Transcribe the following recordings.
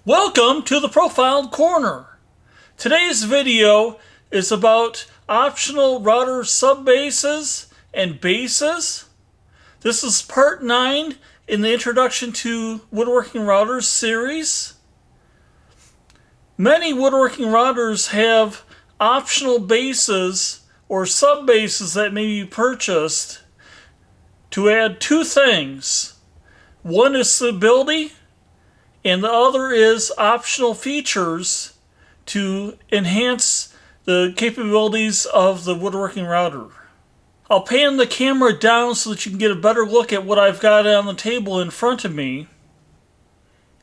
Welcome to the Profiled Corner. Today's video is about optional router subbases and bases. This is part 9 in the Introduction to Woodworking Routers series. Many woodworking routers have optional bases or subbases that may be purchased to add two things. One is stability, and the other is optional features to enhance the capabilities of the woodworking router. I'll pan the camera down so that you can get a better look at what I've got on the table in front of me.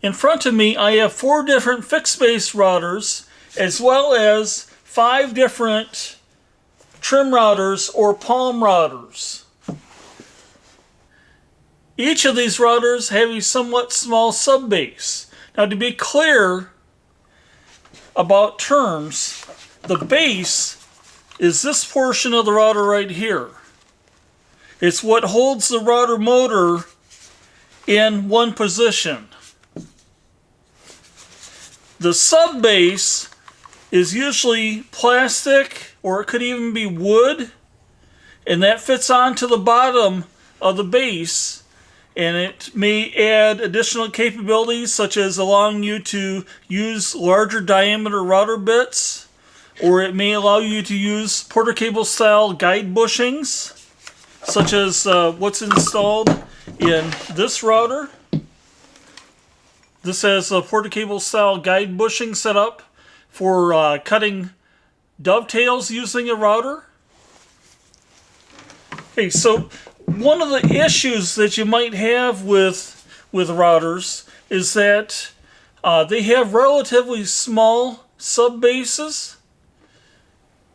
In front of me, I have 4 different fixed base routers, as well as 5 different trim routers or palm routers. Each of these routers have a somewhat small subbase. Now, to be clear about terms, the base is this portion of the router right here. It's what holds the router motor in one position. The subbase is usually plastic, or it could even be wood, and that fits onto the bottom of the base. And it may add additional capabilities, such as allowing you to use larger diameter router bits, or it may allow you to use Porter cable style guide bushings, such as what's installed in this router. This has a Porter cable style guide bushing set up for cutting dovetails using a router. Okay, so one of the issues that you might have with routers is that they have relatively small subbases.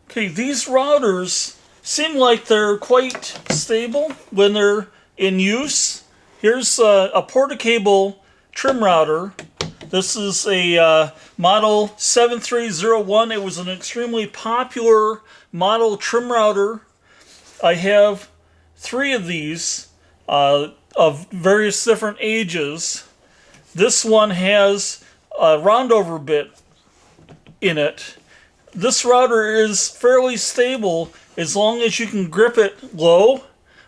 Okay, these routers seem like they're quite stable when they're in use. Here's a Porter cable trim router. This is a model 7301. It was an extremely popular model trim router. I have 3 of these of various different ages. This one has a roundover bit in it. This router is fairly stable as long as you can grip it low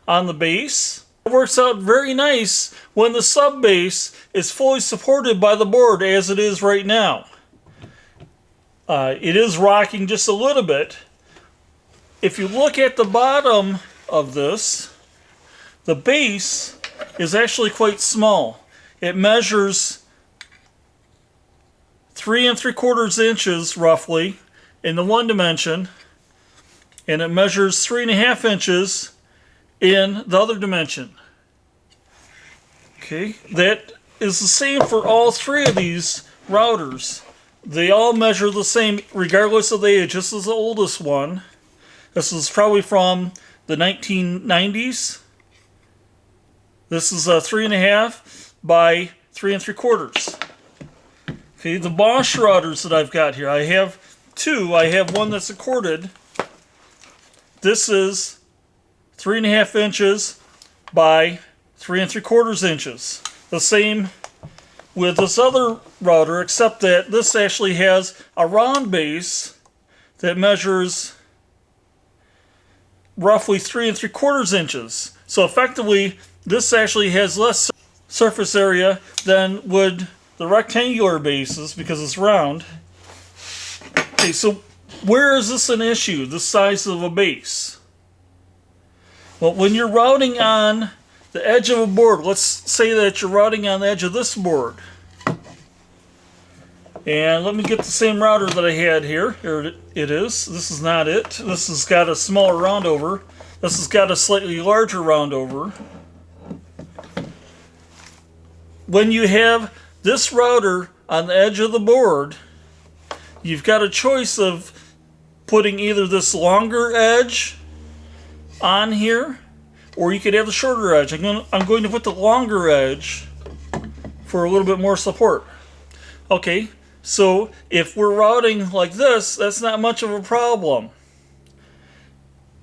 on the base. It works out very nice when the subbase is fully supported by the board, as it is right now. It is rocking just a little bit. If you look at the bottom of this, the base is actually quite small. It measures 3 3/4 inches roughly in the one dimension, and it measures 3.5 inches in the other dimension. Okay, that is the same for all 3 of these routers. They all measure the same regardless of the age. This is the oldest one. This is probably from the 1990s. This is 3.5 by 3 3/4. Okay, the Bosch routers that I've got here, I have 2. I have one that's a corded. This is 3.5 inches by 3 3/4 inches. The same with this other router, except that this actually has a round base that measures roughly 3 3/4 inches. So effectively, this actually has less surface area than would the rectangular bases because it's round. Okay, so where is this an issue, the size of a base? Well, when you're routing on the edge of a board, let's say that you're routing on the edge of this board. And let me get the same router that I had here. Here it is. This is not it. This has got a smaller roundover. This has got a slightly larger roundover. When you have this router on the edge of the board, you've got a choice of putting either this longer edge on here, or you could have the shorter edge. I'm going to put the longer edge for a little bit more support. Okay, so if we're routing like this, that's not much of a problem.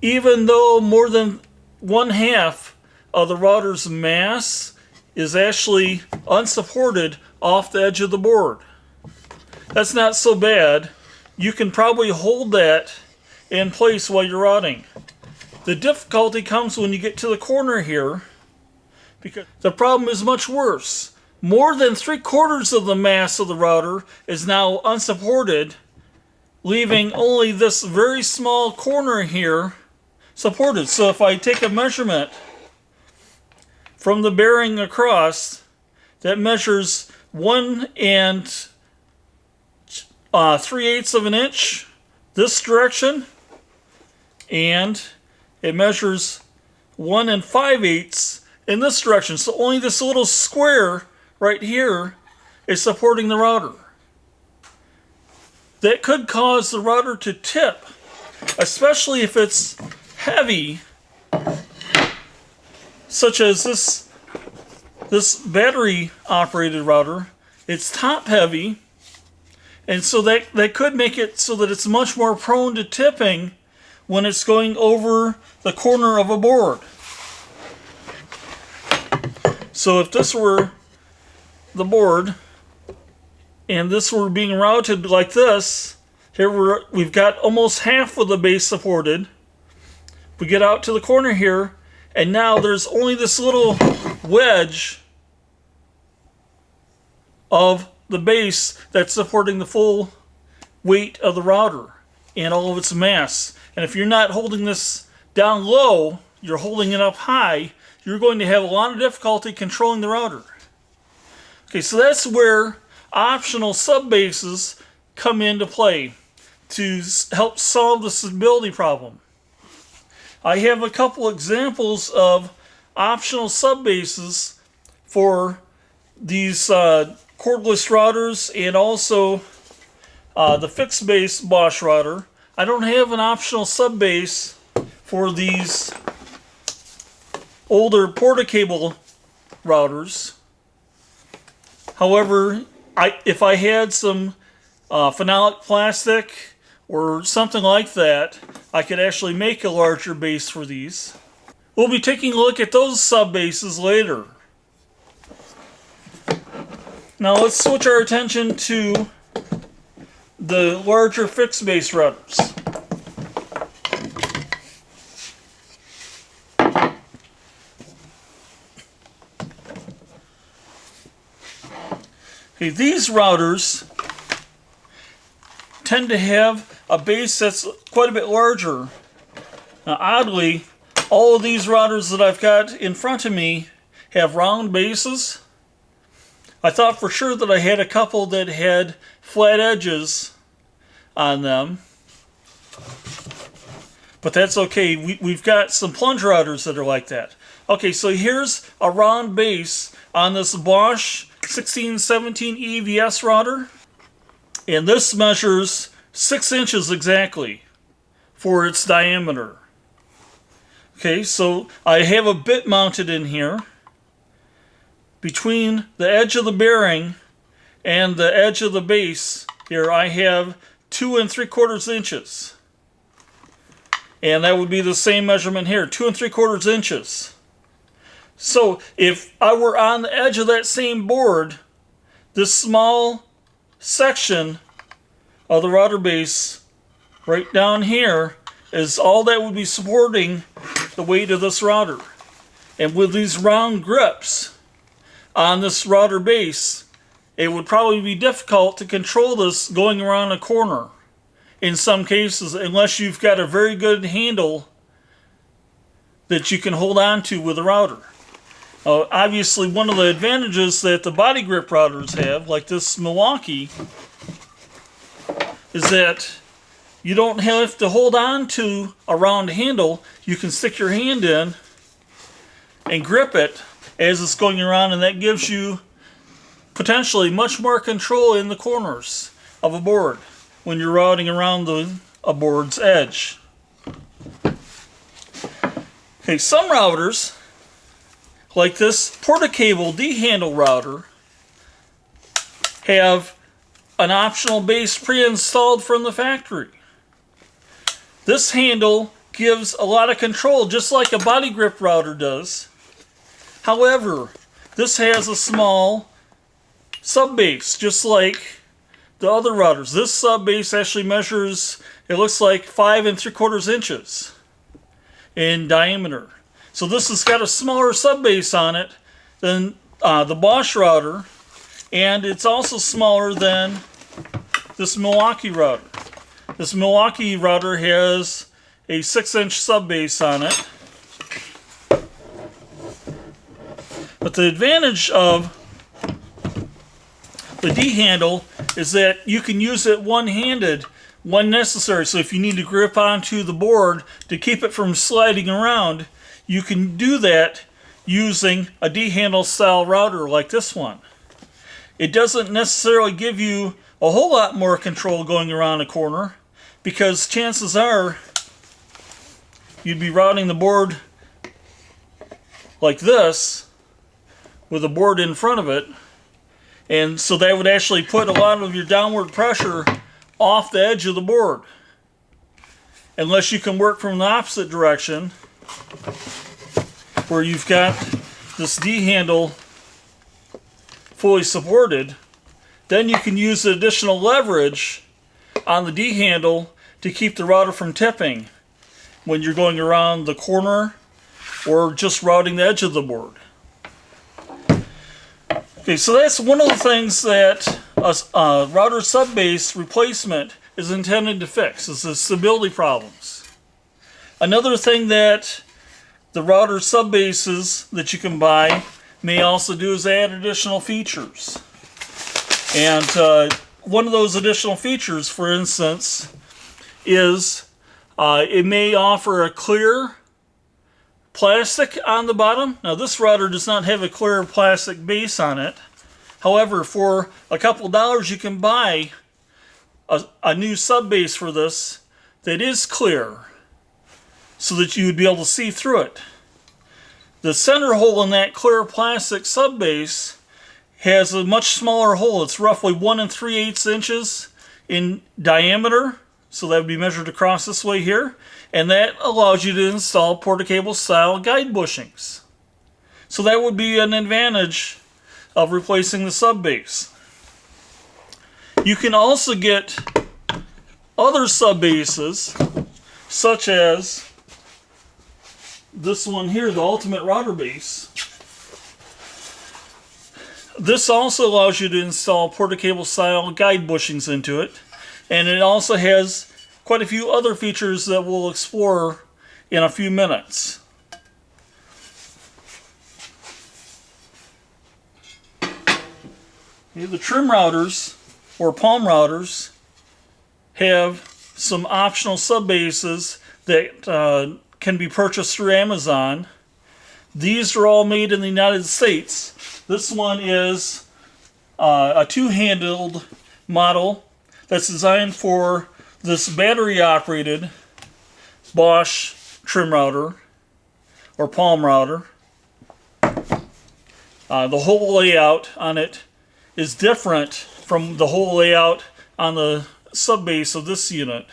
Even though more than 1/2 of the router's mass is actually unsupported off the edge of the board. that's not so bad. You can probably hold that in place while you're routing. The difficulty comes when you get to the corner here, because the problem is much worse. More than 3/4 of the mass of the router is now unsupported, leaving only this very small corner here supported. So if I take a measurement from the bearing across, that measures 1 3/8 of an inch this direction, and it measures 1 5/8 in this direction. So only this little square right here is supporting the router. That could cause the router to tip, especially if it's heavy, such as this battery operated router. It's top heavy, and so that could make it so that it's much more prone to tipping when it's going over the corner of a board. So if this were the board and this were being routed like this, here we've got almost half of the base supported. We get out to the corner here, and now there's only this little wedge of the base that's supporting the full weight of the router and all of its mass. And if you're not holding this down low, you're holding it up high, you're going to have a lot of difficulty controlling the router. Okay, so that's where optional subbases come into play to help solve the stability problem. I have a couple examples of optional subbases for these cordless routers and also the fixed base Bosch router. I don't have an optional subbase for these older porta-cable routers. However, if I had some phenolic plastic or something like that, I could actually make a larger base for these. We'll be taking a look at those subbases later. Now let's switch our attention to the larger fixed base routers. Okay, these routers tend to have a base that's quite a bit larger. Now, oddly, all of these routers that I've got in front of me have round bases. I thought for sure that I had a couple that had flat edges on them, but that's okay. We've got some Plunge routers that are like that. Okay, so here's a round base on this Bosch 1617 EVS router, and this measures 6 inches exactly for its diameter. Okay, so I have a bit mounted in here. Between the edge of the bearing and the edge of the base here, I have 2 3/4 inches. And that would be the same measurement here, 2 3/4 inches. So if I were on the edge of that same board, this small section of the router base right down here is all that would be supporting the weight of this router. And with these round grips on this router base, it would probably be difficult to control this going around a corner in some cases, unless you've got a very good handle that you can hold on to with a router. Obviously, one of the advantages that the body grip routers have, like this Milwaukee, is that you don't have to hold on to a round handle. You can stick your hand in and grip it as it's going around, and that gives you potentially much more control in the corners of a board when you're routing around a board's edge. Okay, some routers, like this porta-cable D-handle router, have an optional base pre-installed from the factory. This handle gives a lot of control, just like a body grip router does. However, this has a small subbase, just like the other routers. This sub base actually measures, it looks like 5 3/4 inches in diameter. So this has got a smaller sub base on it than the Bosch router, and it's also smaller than this Milwaukee router. This Milwaukee router has a 6-inch sub base on it. But the advantage of the D handle is that you can use it one-handed when necessary. So if you need to grip onto the board to keep it from sliding around, you can do that using a D handle style router like this one. It doesn't necessarily give you a whole lot more control going around a corner, because chances are you'd be routing the board like this with a board in front of it, and so that would actually put a lot of your downward pressure off the edge of the board. Unless you can work from the opposite direction, where you've got this D handle fully supported, then you can use the additional leverage on the D handle to keep the router from tipping when you're going around the corner or just routing the edge of the board. Okay, so that's one of the things that a router subbase replacement is intended to fix, is the stability problems. Another thing that the router subbases that you can buy may also do is add additional features. And one of those additional features, for instance, is it may offer a clear plastic on the bottom. Now this router does not have a clear plastic base on it. However, for a couple dollars you can buy a new subbase for this that is clear, so that you would be able to see through it. The center hole in that clear plastic subbase has a much smaller hole. It's roughly 1 3/8 inches in diameter, so that would be measured across this way here, and that allows you to install Porta-Cable style guide bushings. So that would be an advantage of replacing the subbase. You can also get other subbases, such as this one here, the Ultimate Router Base. This also allows you to install Porta-Cable style guide bushings into it, and it also has quite a few other features that we'll explore in a few minutes. Okay, the trim routers or palm routers have some optional subbases that can be purchased through Amazon. These are all made in the United States. This one is a two-handled model that's designed for this battery-operated Bosch trim router or palm router. The whole layout on it is different from the whole layout on the subbase of this unit.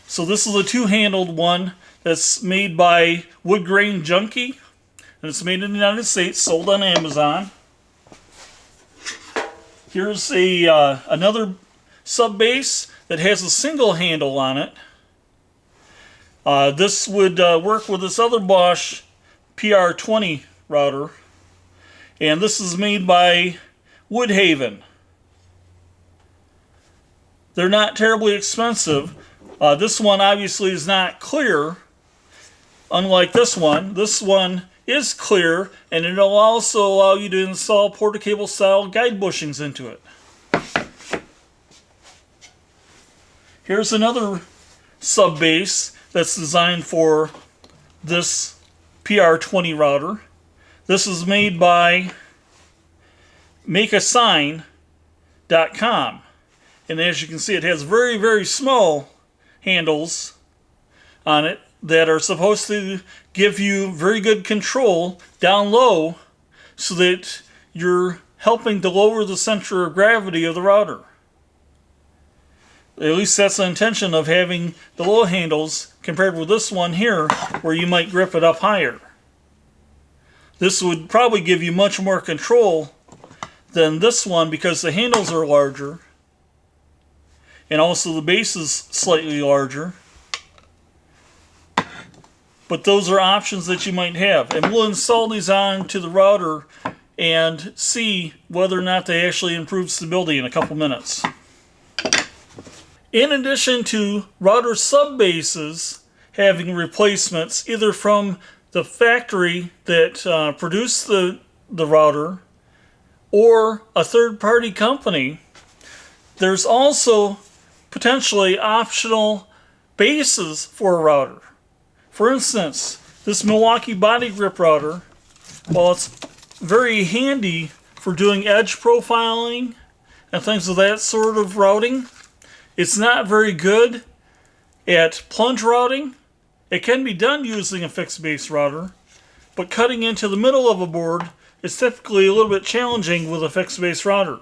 So this is a two-handled one that's made by Wood Grain Junkie, and it's made in the United States, sold on Amazon. Here's another subbase that has a single handle on it. This would work with this other Bosch PR20 router, and this is made by Woodhaven. They're not terribly expensive. This one obviously is not clear, unlike this one. This one is clear, and it'll also allow you to install Porta-Cable style guide bushings into it. Here's another subbase that's designed for this PR20 router. This is made by makeasign.com, and as you can see, it has very, very small handles on it that are supposed to give you very good control down low, so that you're helping to lower the center of gravity of the router. At least that's the intention of having the low handles compared with this one here, where you might grip it up higher. This would probably give you much more control than this one because the handles are larger, and also the base is slightly larger. But those are options that you might have. And we'll install these on to the router and see whether or not they actually improve stability in a couple minutes. In addition to router subbases having replacements either from the factory that produced the router or a third-party company, there's also potentially optional bases for a router. For instance, this Milwaukee body grip router, while it's very handy for doing edge profiling and things of that sort of routing, it's not very good at plunge routing. It can be done using a fixed base router, but cutting into the middle of a board is typically a little bit challenging with a fixed base router.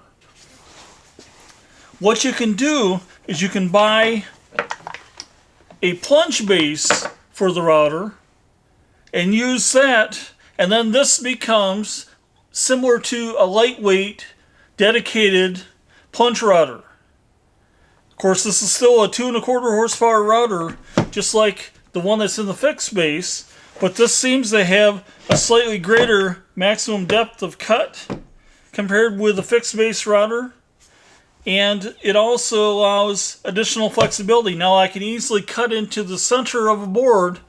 What you can do is you can buy a plunge base for the router and use that, and then this becomes similar to a lightweight dedicated plunge router. Of course, this is still a 2.25 horsepower router, just like the one that's in the fixed base, but this seems to have a slightly greater maximum depth of cut compared with the fixed base router, and it also allows additional flexibility. Now I can easily cut into the center of a board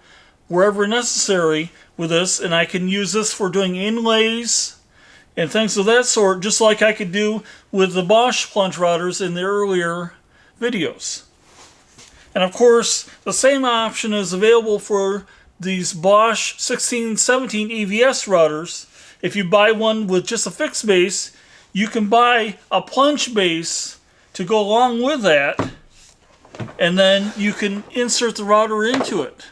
wherever necessary with this, and I can use this for doing inlays and things of that sort, just like I could do with the Bosch plunge routers in the earlier videos. And of course, the same option is available for these Bosch 1617 EVS routers. If you buy one with just a fixed base, you can buy a plunge base to go along with that, and then you can insert the router into it.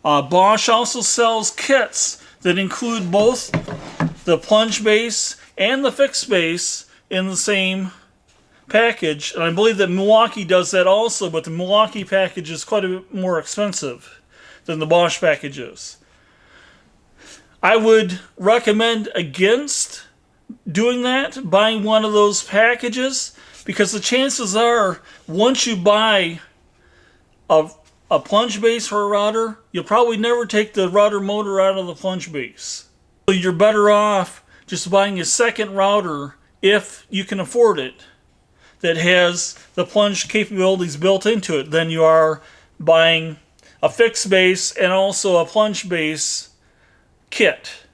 Bosch also sells kits that include both the plunge base and the fixed base in the same package, and I believe that Milwaukee does that also, but the Milwaukee package is quite a bit more expensive than the Bosch package is. I would recommend against doing that, buying one of those packages, because the chances are once you buy a plunge base for a router, you'll probably never take the router motor out of the plunge base. So you're better off just buying a second router if you can afford it that has the plunge capabilities built into it than you are buying a fixed base and also a plunge base kit.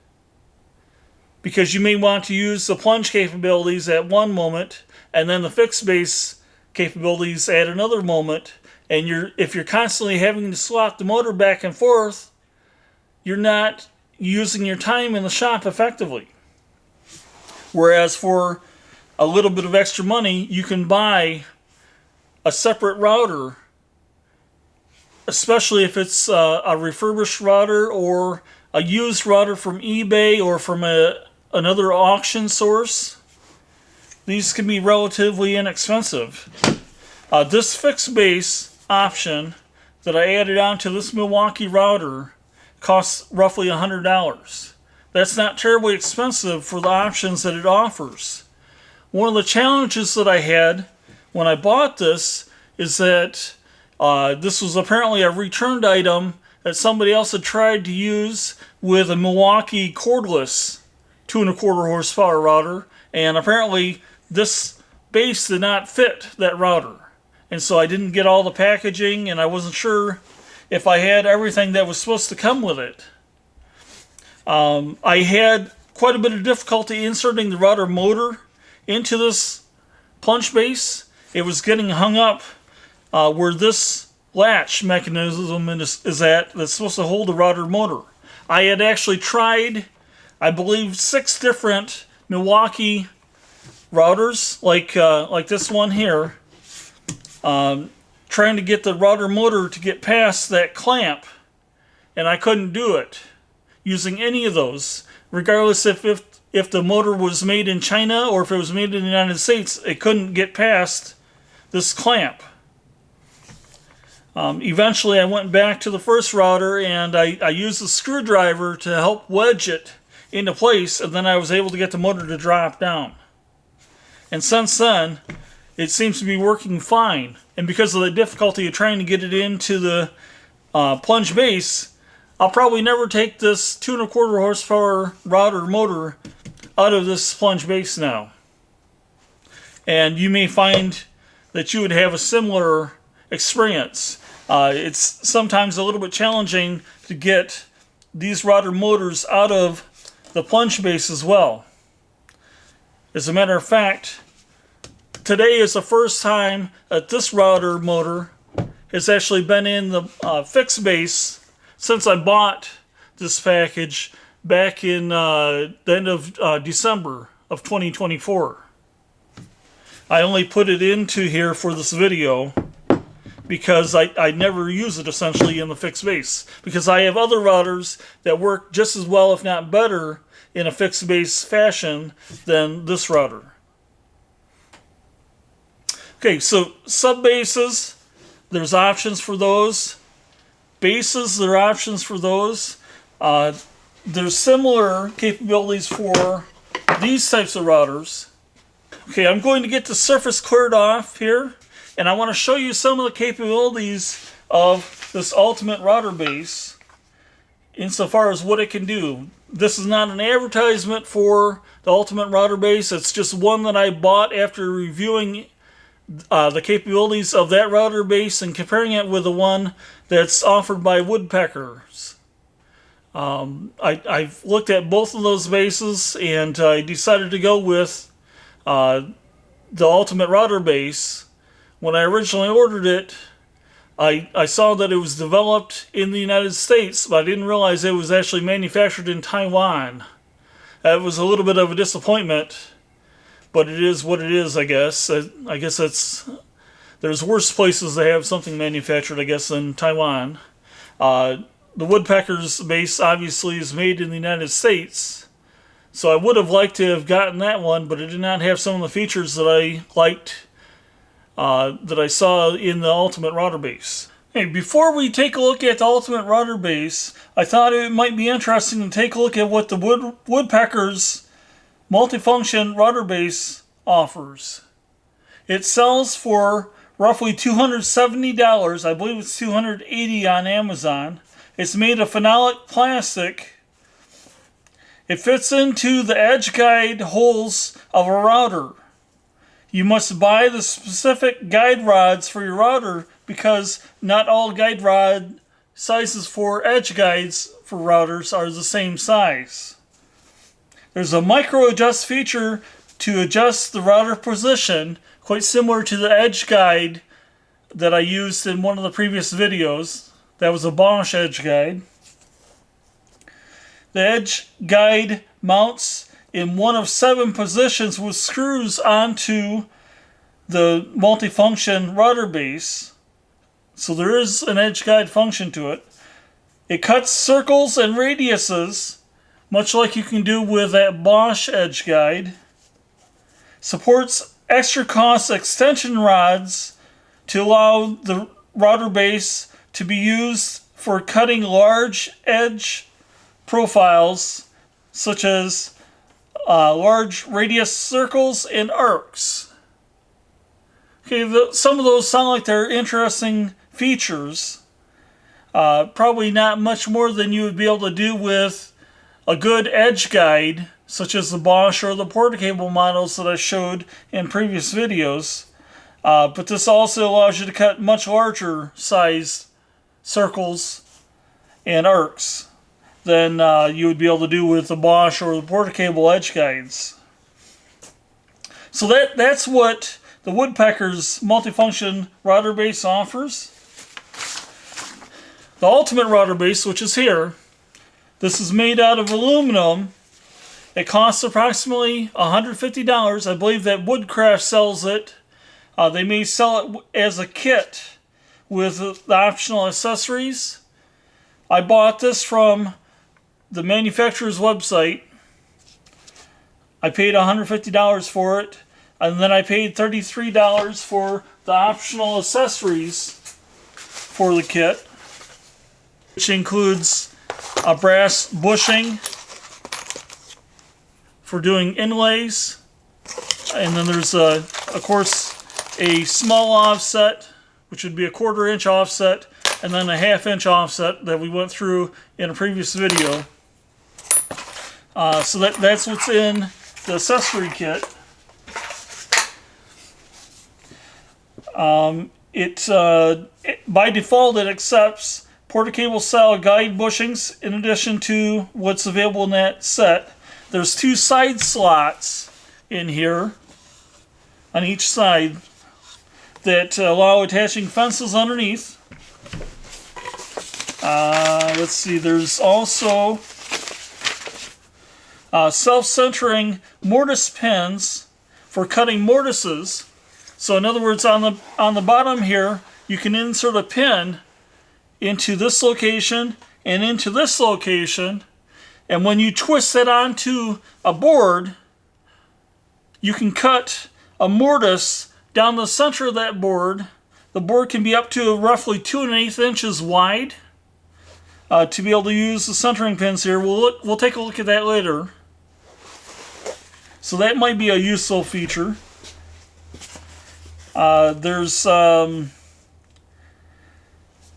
Because you may want to use the plunge capabilities at one moment and then the fixed base capabilities at another moment, and if you're constantly having to swap the motor back and forth, you're not using your time in the shop effectively. Whereas for a little bit of extra money, you can buy a separate router, especially if it's a refurbished router or a used router from eBay or from another auction source. These can be relatively inexpensive. This fixed base option that I added onto this Milwaukee router costs roughly $100. That's not terribly expensive for the options that it offers. One of the challenges that I had when I bought this is that this was apparently a returned item that somebody else had tried to use with a Milwaukee cordless 2.25 horsepower router, and apparently this base did not fit that router. And so I didn't get all the packaging, and I wasn't sure if I had everything that was supposed to come with it. I had quite a bit of difficulty inserting the router motor into this plunge base. It was getting hung up where this latch mechanism is at that's supposed to hold the router motor. I had actually tried, I believe, 6 different Milwaukee routers, like this one here, trying to get the router motor to get past that clamp, and I couldn't do it using any of those, regardless if the motor was made in China or if it was made in the United States. It couldn't get past this clamp. Eventually I went back to the first router and I used a screwdriver to help wedge it into place, and then I was able to get the motor to drop down. And since then, it seems to be working fine. And because of the difficulty of trying to get it into the plunge base, I'll probably never take this 2¼ horsepower router motor out of this plunge base now. And you may find that you would have a similar experience. It's sometimes a little bit challenging to get these router motors out of the plunge base as well. As a matter of fact, today is the first time that this router motor has actually been in the fixed base since I bought this package back in the end of December of 2024. I only put it into here for this video because I never use it essentially in the fixed base, because I have other routers that work just as well, if not better, in a fixed base fashion than this router. Okay, so sub-bases, there's options for those. Bases, there are options for those. There's similar capabilities for these types of routers. Okay, I'm going to get the surface cleared off here, and I want to show you some of the capabilities of this ultimate router base insofar as what it can do. This is not an advertisement for the ultimate router base. It's just one that I bought after reviewing the capabilities of that router base and comparing it with the one that's offered by Woodpeckers. I've looked at both of those bases, and I decided to go with the ultimate router base. When I originally ordered it, I saw that it was developed in the United States, but I didn't realize it was actually manufactured in Taiwan. That was a little bit of a disappointment, but it is what it is, I guess. I guess there's worse places that have something manufactured, I guess, than Taiwan. The Woodpeckers base obviously is made in the United States, so I would have liked to have gotten that one, but it did not have some of the features that I liked, that I saw in the ultimate router base. Hey, before we take a look at the ultimate router base, I thought it might be interesting to take a look at what the Woodpeckers multifunction router base offers. It sells for roughly $270. I believe it's $280 on Amazon. It's made of phenolic plastic. It fits into the edge guide holes of a router. You must buy the specific guide rods for your router because not all guide rod sizes for edge guides for routers are the same size. There's a micro adjust feature to adjust the router position, quite similar to the edge guide that I used in one of the previous videos. That was a Bosch edge guide. The edge guide mounts in one of 7 positions with screws onto the multifunction router base. So there is an edge guide function to it. It cuts circles and radiuses, much like you can do with that Bosch edge guide. Supports extra cost extension rods to allow the router base to be used for cutting large edge profiles, such as large radius circles and arcs. Okay, some of those sound like they're interesting features. Probably not much more than you would be able to do with a good edge guide, such as the Bosch or the Portacable models that I showed in previous videos. But this also allows you to cut much larger size circles and arcs than you would be able to do with the Bosch or the Portacable edge guides. So that's what the Woodpeckers multifunction router base offers. The ultimate router base, which is here, this is made out of aluminum. It costs approximately $150. I believe that Woodcraft sells it. They may sell it as a kit with the optional accessories. I bought this from the manufacturer's website. I paid $150 for it, and then I paid $33 for the optional accessories for the kit, which includes a brass bushing for doing inlays, And then there's, of course, a small offset, which would be a 1/4 inch offset, and then a 1/2 inch offset that we went through in a previous video. So that's what's in the accessory kit. By default, it accepts Porter-Cable style guide bushings in addition to what's available in that set. There's 2 side slots in here on each side that allow attaching fences underneath. Let's see, there's also self-centering mortise pins for cutting mortises. So in other words, on the bottom here, you can insert a pin into this location and into this location, and when you twist it onto a board, you can cut a mortise down the center of that board. The board can be up to roughly 2 1/8 inches wide. To be able to use the centering pins here, we'll take a look at that later. So that might be a useful feature.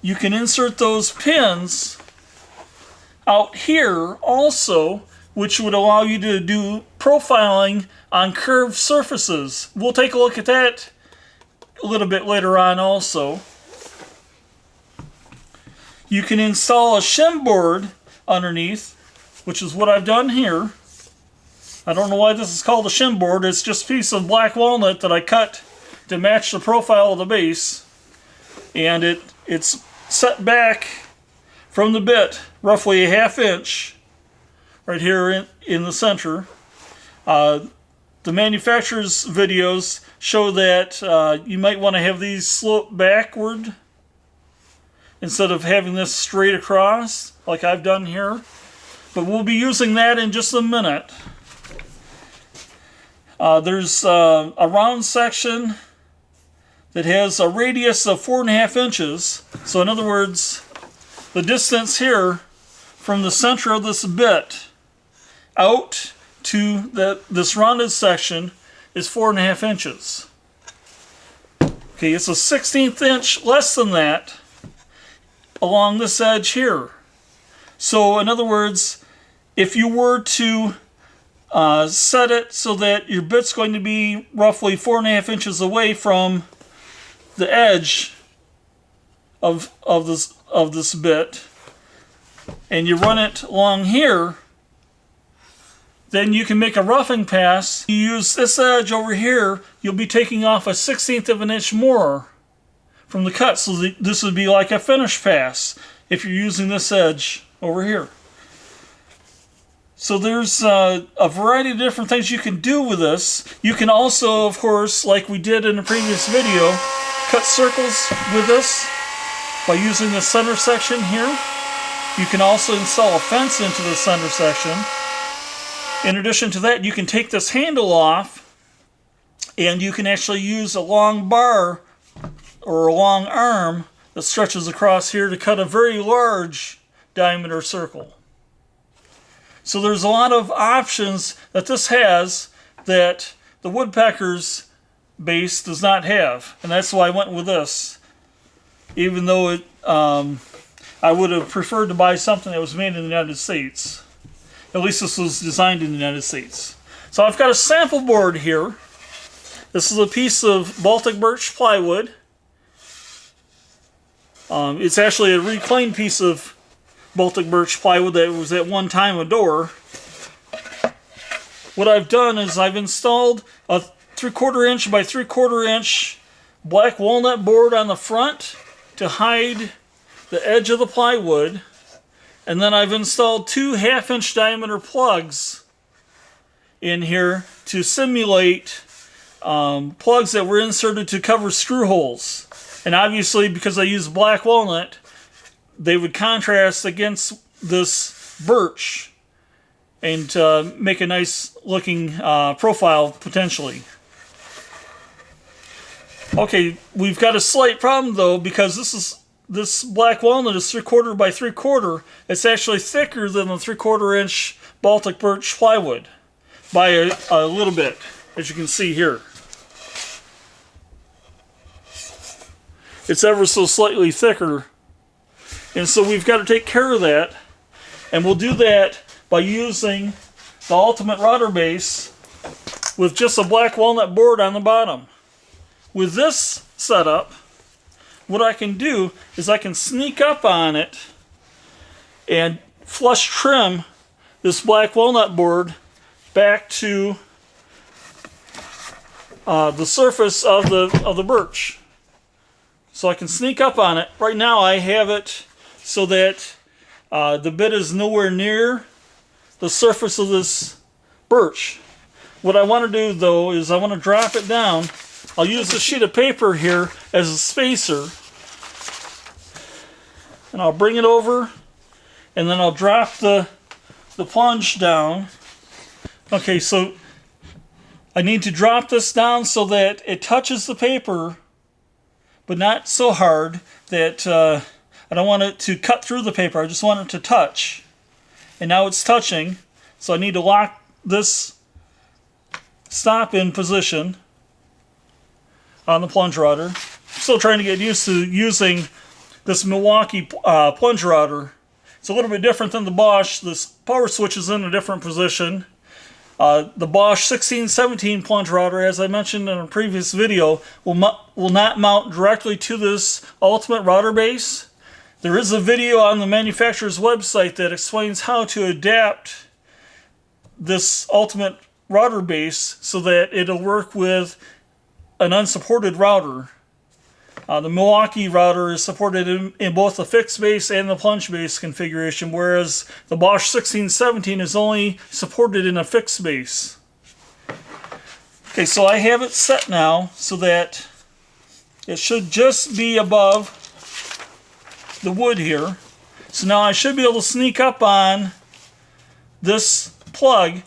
You can insert those pins out here also, which would allow you to do profiling on curved surfaces. We'll take a look at that a little bit later on also. You can install a shim board underneath, which is what I've done here. I don't know why this is called a shim board. It's just a piece of black walnut that I cut to match the profile of the base. And it's set back from the bit roughly a 1/2 inch right here in the center. The manufacturer's videos show that you might want to have these slope backward instead of having this straight across like I've done here. But we'll be using that in just a minute. There's a round section that has a radius of 4 1/2 inches. So in other words, the distance here from the center of this bit out to this rounded section is 4 1/2 inches. Okay, it's a 1/16 inch less than that along this edge here. So in other words, if you were to set it so that your bit's going to be roughly 4 1/2 inches away from the edge of this bit, and you run it along here, then you can make a roughing pass. You use this edge over here, you'll be taking off a 1/16 of an inch more from the cut. So this would be like a finish pass if you're using this edge over here. So there's a variety of different things you can do with this. You can also, of course, like we did in the previous video, cut circles with this by using the center section here. You can also install a fence into the center section. In addition to that, you can take this handle off and you can actually use a long bar or a long arm that stretches across here to cut a very large diameter circle. So there's a lot of options that this has that the woodpecker's base does not have, and that's why I went with this. Even though I would have preferred to buy something that was made in the United States. At least this was designed in the United States. So I've got a sample board here. This is a piece of Baltic birch plywood. It's actually a reclaimed piece of Baltic birch plywood that was at one time a door. What I've done is I've installed a 3/4 inch by 3/4 inch black walnut board on the front to hide the edge of the plywood, and then I've installed 2 1/2 inch diameter plugs in here to simulate plugs that were inserted to cover screw holes. And obviously, because I use black walnut, they would contrast against this birch and make a nice looking profile potentially. Okay, we've got a slight problem though, because this black walnut is 3/4 by 3/4. It's actually thicker than the 3/4 inch Baltic birch plywood by a little bit. as you can see here. It's ever so slightly thicker, and so we've got to take care of that, and we'll do that by using the ultimate router base with just a black walnut board on the bottom. With this setup, what I can do is I can sneak up on it and flush trim this black walnut board back to the surface of the birch. So I can sneak up on it. Right now I have it so that the bit is nowhere near the surface of this birch. What I want to do though is I want to drop it down. I'll use a sheet of paper here as a spacer, and I'll bring it over, and then I'll drop the plunge down. Okay, so I need to drop this down so that it touches the paper, but not so hard that I don't want it to cut through the paper. I just want it to touch. And now it's touching, so I need to lock this stop in position on the plunge router. I'm still trying to get used to using this Milwaukee plunge router. It's a little bit different than the Bosch. This power switch is in a different position. The Bosch 1617 plunge router, as I mentioned in a previous video, will not mount directly to this ultimate router base. There is a video on the manufacturer's website that explains how to adapt this ultimate router base so that it'll work with an unsupported router. The Milwaukee router is supported in both the fixed base and the plunge base configuration, whereas the Bosch 1617 is only supported in a fixed base. Okay, so I have it set now so that it should just be above the wood here. So now I should be able to sneak up on this plug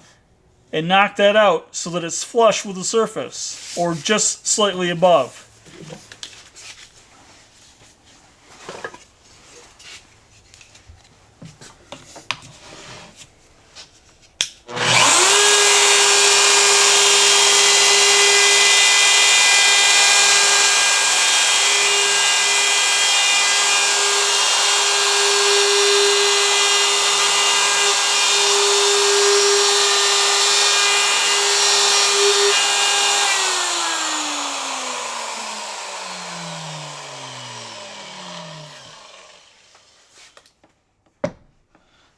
and knock that out so that it's flush with the surface, or just slightly above.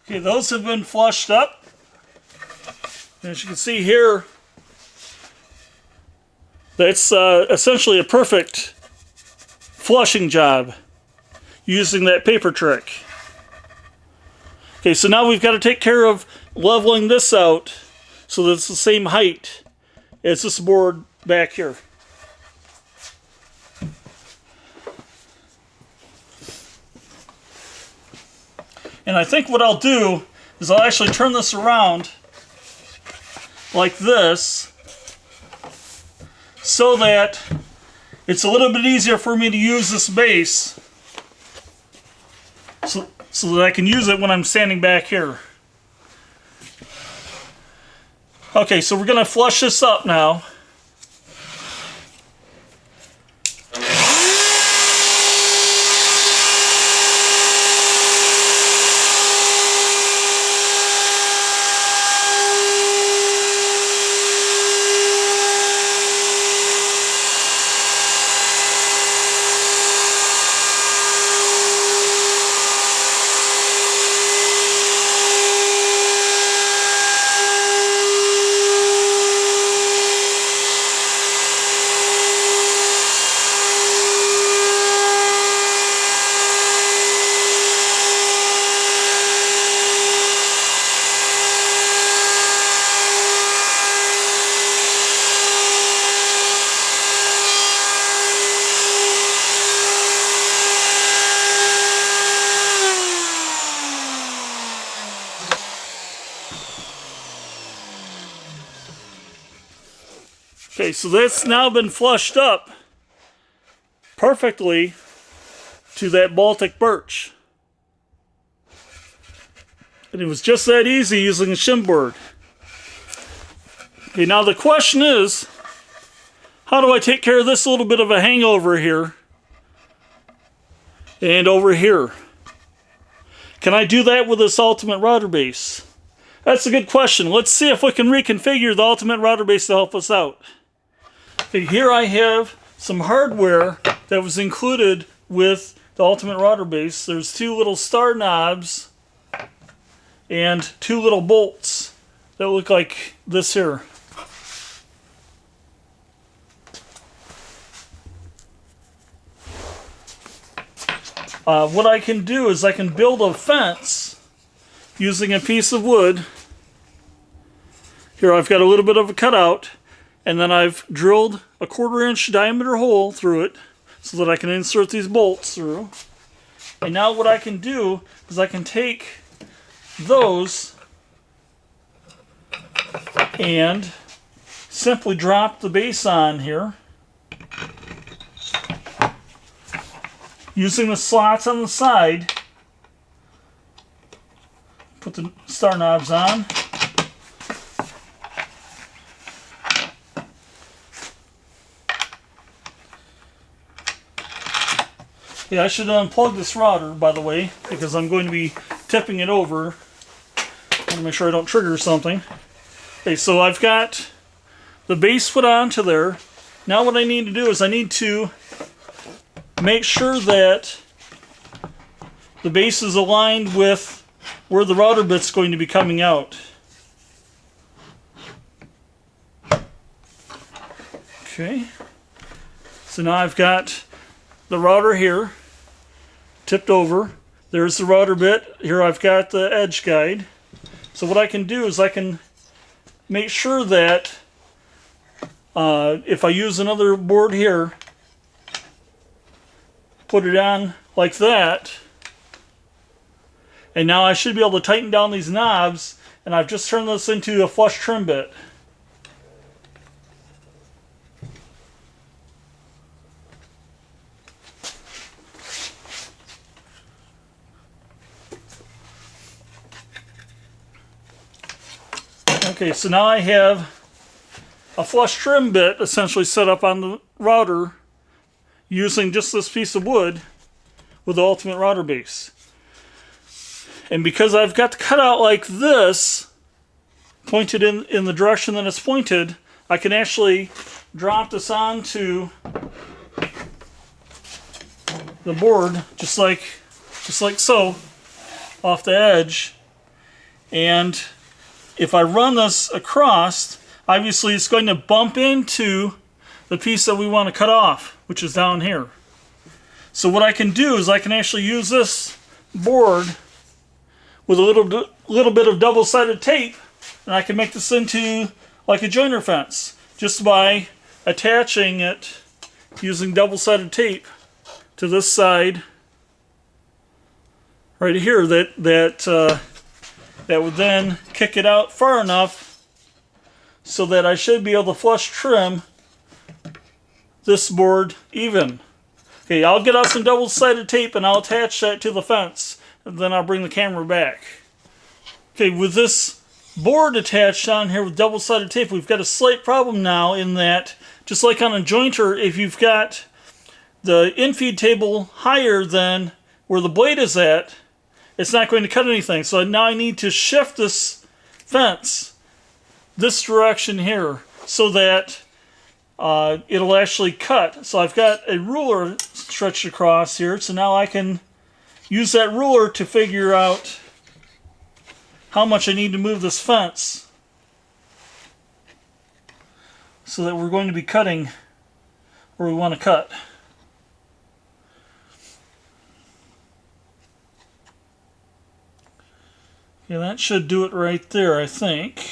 Okay, those have been flushed up. And as you can see here, that's essentially a perfect flushing job using that paper trick. Okay, so now we've got to take care of leveling this out so that it's the same height as this board back here. And I think what I'll do is I'll actually turn this around like this so that it's a little bit easier for me to use this base so that I can use it when I'm standing back here. Okay, so we're going to flush this up now. Okay, so that's now been flushed up perfectly to that Baltic birch. And it was just that easy using a shim board. Okay, now the question is, how do I take care of this little bit of a hangover here and over here? Can I do that with this ultimate router base? That's a good question. Let's see if we can reconfigure the ultimate router base to help us out. Okay, here I have some hardware that was included with the ultimate router base. There's two little star knobs and two little bolts that look like this here. What I can do is I can build a fence using a piece of wood. Here I've got a little bit of a cutout, and then I've drilled a 1/4-inch diameter hole through it so that I can insert these bolts through. And now what I can do is I can take those and simply drop the base on here using the slots on the side. Put the star knobs on. Yeah, I should unplug this router, by the way, because I'm going to be tipping it over. I want to make sure I don't trigger something. Okay, so I've got the base put onto there. Now what I need to do is I need to make sure that the base is aligned with where the router bit's going to be coming out. Okay, so now I've got the router here tipped over. There's the router bit. Here I've got the edge guide. So what I can do is I can make sure that if I use another board here, put it on like that, and now I should be able to tighten down these knobs, and I've just turned this into a flush trim bit. Okay, so now I have a flush trim bit essentially set up on the router using just this piece of wood with the ultimate router base. And because I've got the cutout like this, pointed in the direction that it's pointed, I can actually drop this onto the board just like so, off the edge. And if I run this across, obviously it's going to bump into the piece that we want to cut off, which is down here. So what I can do is I can actually use this board with a little bit of double-sided tape, and I can make this into like a joiner fence just by attaching it using double-sided tape to this side right here. That would then kick it out far enough so that I should be able to flush trim this board even. Okay, I'll get out some double-sided tape and I'll attach that to the fence, and then I'll bring the camera back. Okay, with this board attached on here with double-sided tape, we've got a slight problem now in that, just like on a jointer, if you've got the infeed table higher than where the blade is at, it's not going to cut anything. So now I need to shift this fence this direction here so that it'll actually cut. So I've got a ruler stretched across here, so now I can use that ruler to figure out how much I need to move this fence so that we're going to be cutting where we want to cut. Yeah, that should do it right there, I think.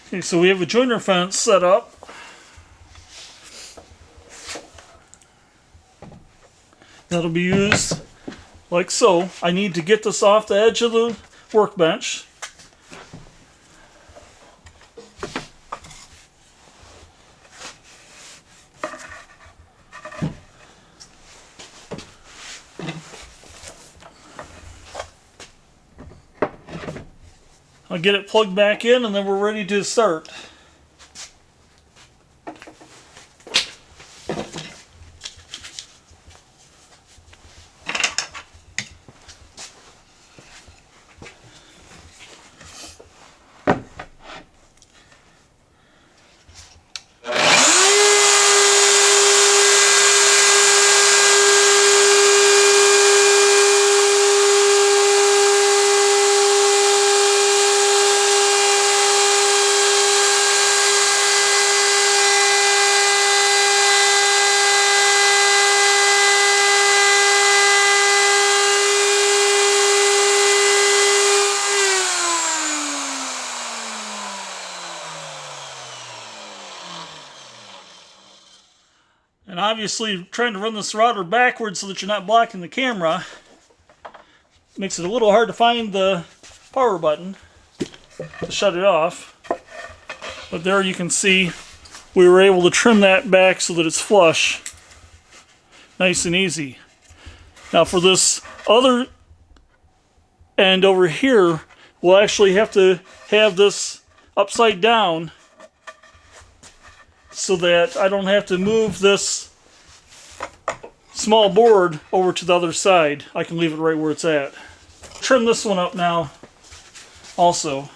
Okay, so we have a joiner fence set up. That'll be used like so. I need to get this off the edge of the workbench. I'll get it plugged back in and then we're ready to start. And obviously trying to run this router backwards so that you're not blocking the camera makes it a little hard to find the power button to shut it off. But there you can see we were able to trim that back so that it's flush. Nice and easy. Now for this other end over here, we'll actually have to have this upside down so that I don't have to move this small board over to the other side. I can leave it right where it's at. Trim this one up now also.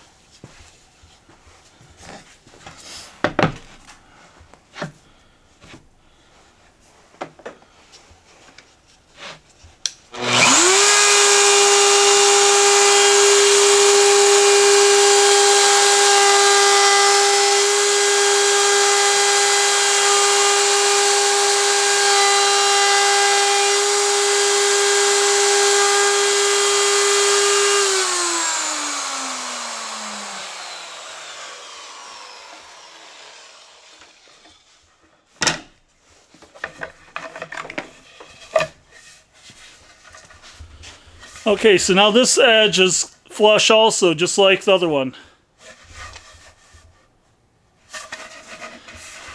Okay, so now this edge is flush also, just like the other one.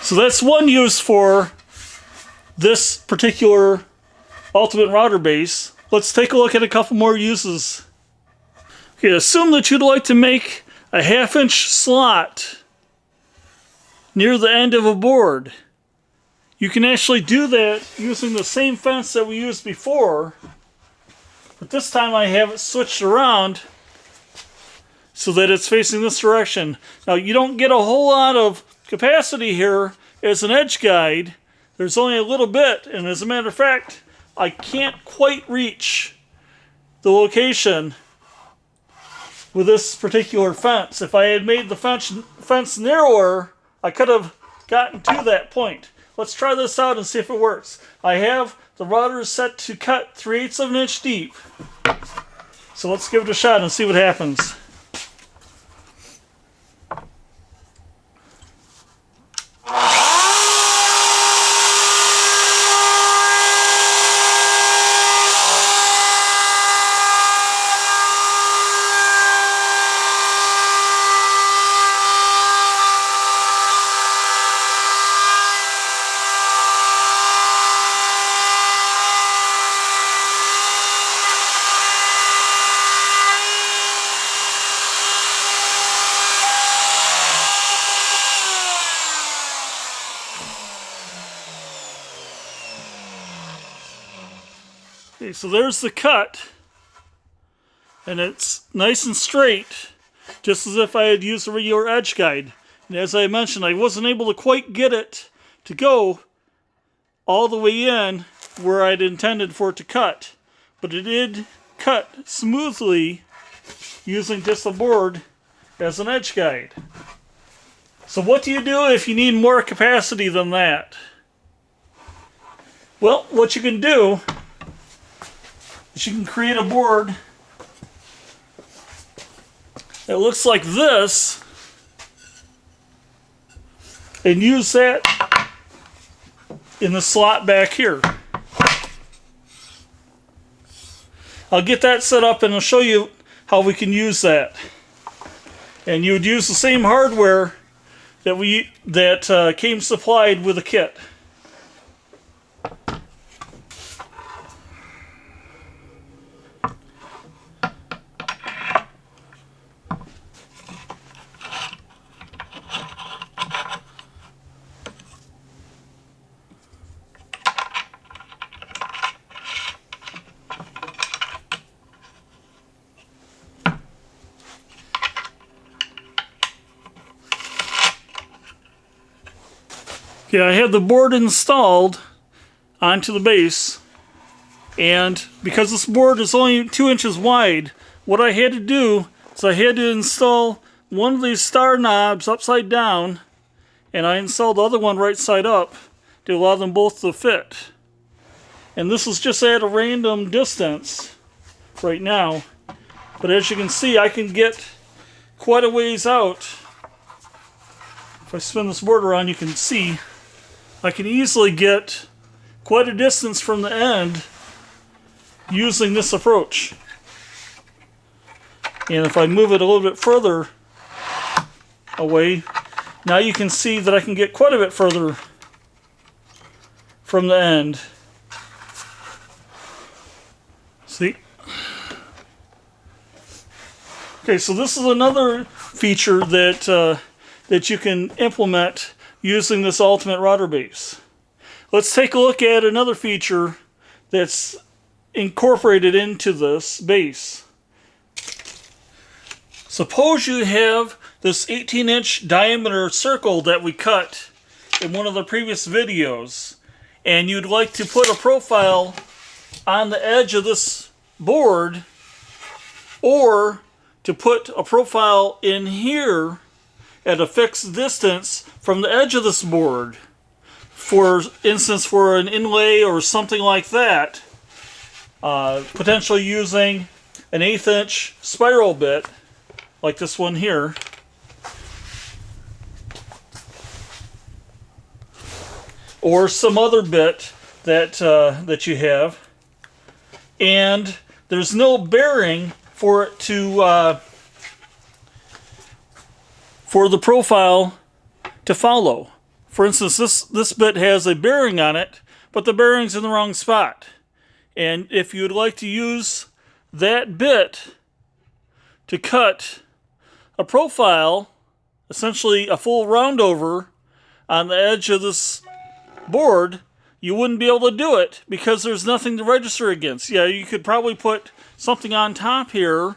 So that's one use for this particular Ultimate router base. Let's take a look at a couple more uses. Okay, assume that you'd like to make a 1/2-inch slot near the end of a board. You can actually do that using the same fence that we used before. But this time I have it switched around so that it's facing this direction. Now you don't get a whole lot of capacity here as an edge guide. There's only a little bit, and as a matter of fact, I can't quite reach the location with this particular fence. If I had made the fence narrower, I could have gotten to that point. Let's try this out and see if it works. I have the router set to cut 3/8 of an inch deep. So let's give it a shot and see what happens. Okay, so there's the cut, and it's nice and straight, just as if I had used a regular edge guide. And as I mentioned, I wasn't able to quite get it to go all the way in where I'd intended for it to cut, but it did cut smoothly using just a board as an edge guide. So what do you do if you need more capacity than that? Well, what you can do is you can create a board that looks like this and use that in the slot back here. I'll get that set up and I'll show you how we can use that. And you would use the same hardware that came supplied with the kit. Okay, I have the board installed onto the base, and because this board is only 2 inches wide, what I had to do is I had to install one of these star knobs upside down, and I installed the other one right side up to allow them both to fit. And this is just at a random distance right now, but as you can see, I can get quite a ways out. If I spin this board around, you can see I can easily get quite a distance from the end using this approach. And if I move it a little bit further away, now you can see that I can get quite a bit further from the end. See? Okay, so this is another feature that that you can implement using this ultimate router base. Let's take a look at another feature that's incorporated into this base. Suppose you have this 18-inch diameter circle that we cut in one of the previous videos, and you'd like to put a profile on the edge of this board, or to put a profile in here at a fixed distance from the edge of this board, for instance for an inlay or something like that, potentially using an 1/8 inch spiral bit like this one here, or some other bit that that you have, and there's no bearing for it to for the profile to follow. For instance, this bit has a bearing on it, but the bearing's in the wrong spot. And if you'd like to use that bit to cut a profile, essentially a full round over on the edge of this board, you wouldn't be able to do it because there's nothing to register against. Yeah, you could probably put something on top here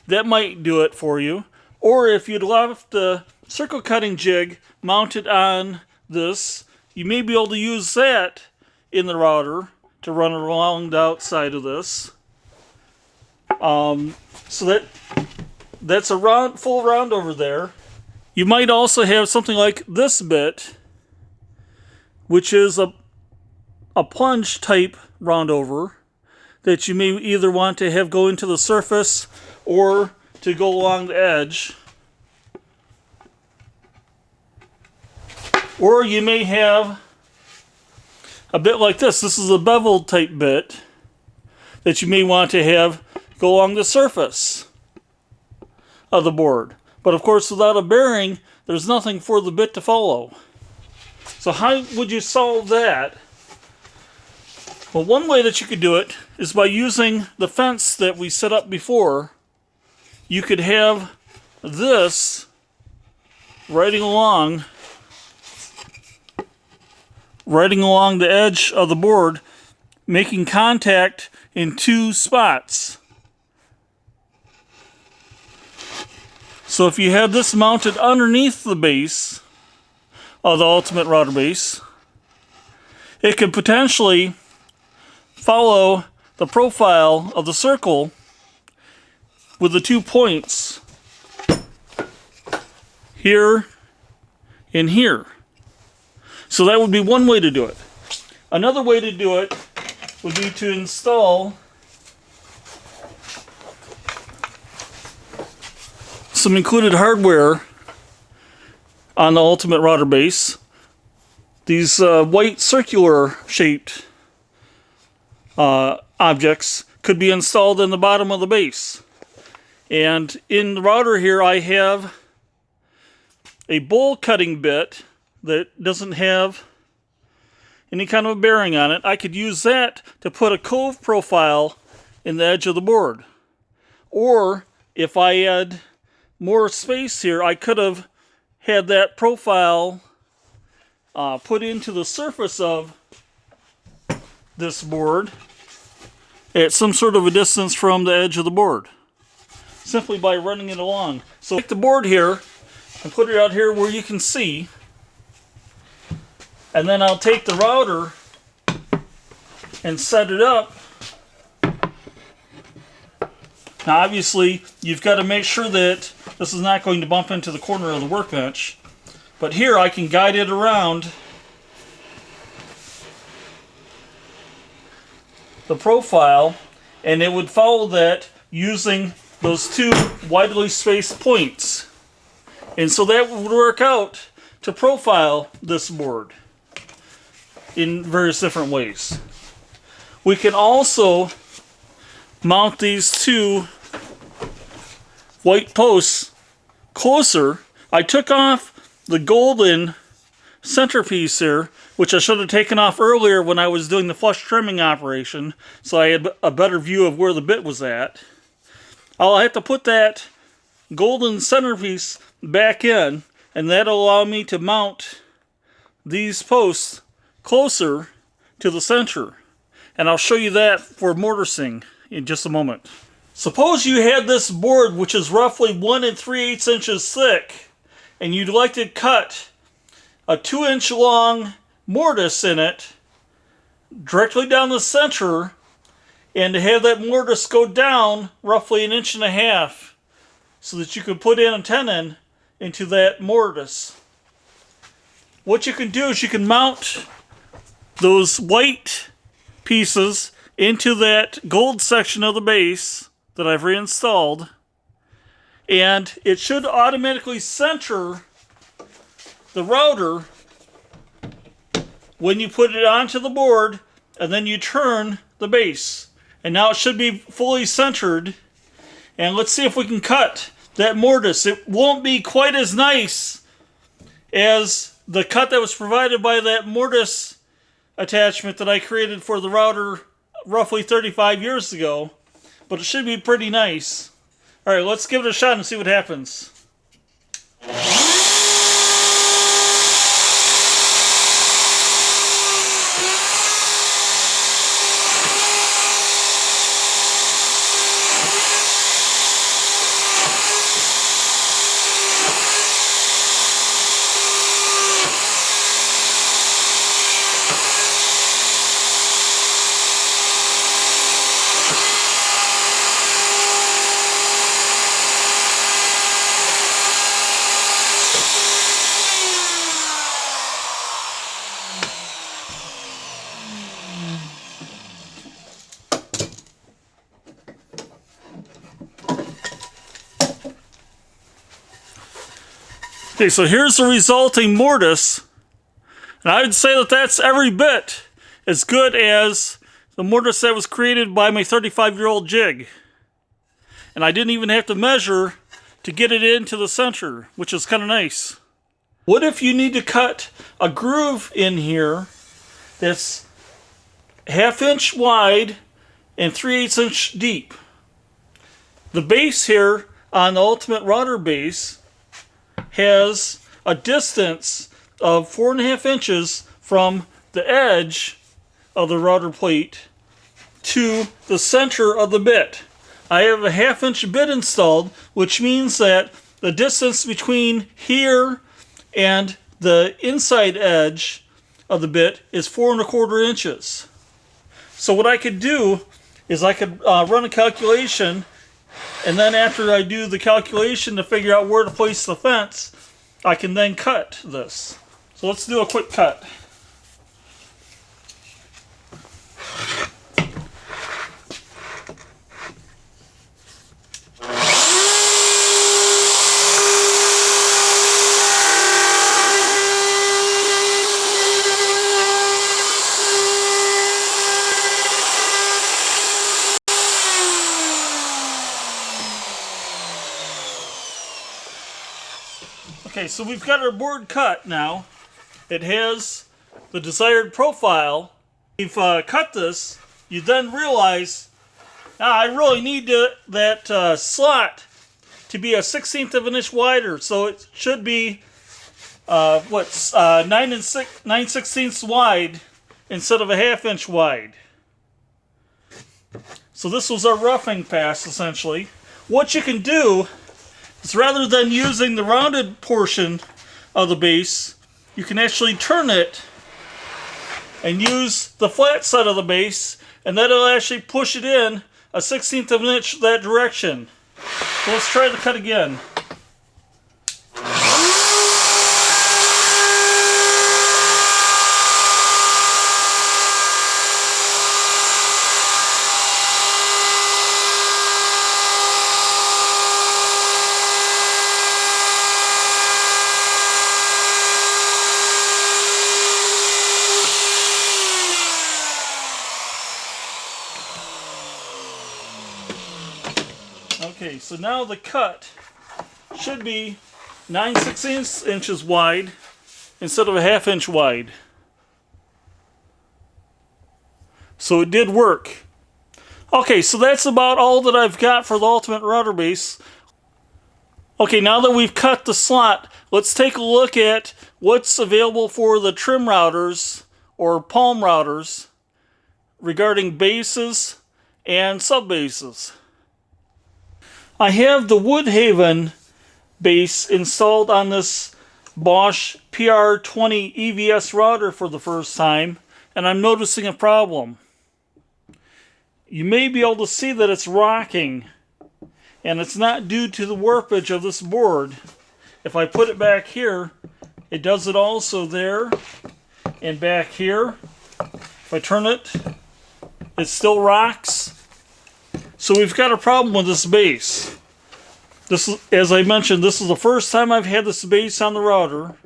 that might do it for you. Or if you'd left the circle cutting jig mounted on this, you may be able to use that in the router to run along the outside of this. So that's a full round over there. You might also have something like this bit, which is a plunge type round over that you may either want to have go into the surface or to go along the edge. Or you may have a bit like this. This is a bevel type bit that you may want to have go along the surface of the board. But of course, without a bearing, there's nothing for the bit to follow. So how would you solve that? Well, one way that you could do it is by using the fence that we set up before. You could have this riding along the edge of the board, making contact in 2 spots. So if you had this mounted underneath the base of the ultimate router base, it could potentially follow the profile of the circle with the 2 points here and here. So that would be one way to do it. Another way to do it would be to install some included hardware on the ultimate router base. These white circular shaped objects could be installed in the bottom of the base. And in the router here I have a bowl cutting bit that doesn't have any kind of bearing on it. I could use that to put a cove profile in the edge of the board. Or if I had more space here, I could have had that profile put into the surface of this board at some sort of a distance from the edge of the board, simply by running it along. So take the board here and put it out here where you can see. And then I'll take the router and set it up. Now obviously you've got to make sure that this is not going to bump into the corner of the workbench. But here I can guide it around the profile, and it would follow that using those two widely spaced points. And so that would work out to profile this board in various different ways. We can also mount these two white posts closer. I took off the golden centerpiece here, which I should have taken off earlier when I was doing the flush trimming operation, so I had a better view of where the bit was at. I'll have to put that golden centerpiece back in, and that'll allow me to mount these posts closer to the center. And I'll show you that for mortising in just a moment. Suppose you had this board which is roughly 1 3/8 inches thick, and you'd like to cut a 2-inch long mortise in it directly down the center, and to have that mortise go down roughly 1.5 inches so that you can put in a tenon into that mortise. What you can do is you can mount those white pieces into that gold section of the base that I've reinstalled, and it should automatically center the router when you put it onto the board, and then you turn the base. And now it should be fully centered. And let's see if we can cut that mortise. It won't be quite as nice as the cut that was provided by that mortise attachment that I created for the router roughly 35 years ago, but it should be pretty nice. Alright, let's give it a shot and see what happens. Okay, so here's the resulting mortise, and I would say that that's every bit as good as the mortise that was created by my 35-year-old jig. And I didn't even have to measure to get it into the center, which is kind of nice. What if you need to cut a groove in here that's 1/2 inch wide and 3/8 inch deep? The base here on the Ultimate Router base has a distance of 4.5 inches from the edge of the router plate to the center of the bit. I have a 1/2 inch bit installed, which means that the distance between here and the inside edge of the bit is 4.25 inches. So what I could do is I could run a calculation, and then after I do the calculation to figure out where to place the fence, I can then cut this. So let's do a quick cut. Okay, so we've got our board cut now. It has the desired profile. We've cut this. You then realize, I really need that slot to be a 1/16 of an inch wider. So it should be 9 9/16 wide instead of a 1/2 inch wide. So this was our roughing pass essentially. What you can do is, rather than using the rounded portion of the base, you can actually turn it and use the flat side of the base, and that'll actually push it in a 1/16 of an inch that direction. So let's try the cut again. Okay, so now the cut should be 9/16 inches wide instead of a 1/2 inch wide. So it did work. Okay, so that's about all that I've got for the ultimate router base. Okay, now that we've cut the slot, let's take a look at what's available for the trim routers or palm routers regarding bases and sub-bases. I have the Woodhaven base installed on this Bosch PR20 EVS router for the first time, and I'm noticing a problem. You may be able to see that it's rocking, and it's not due to the warpage of this board. If I put it back here, it does it also there, and back here. If I turn it, it still rocks. So we've got a problem with this base. This is, as I mentioned, this is the first time I've had this base on the router.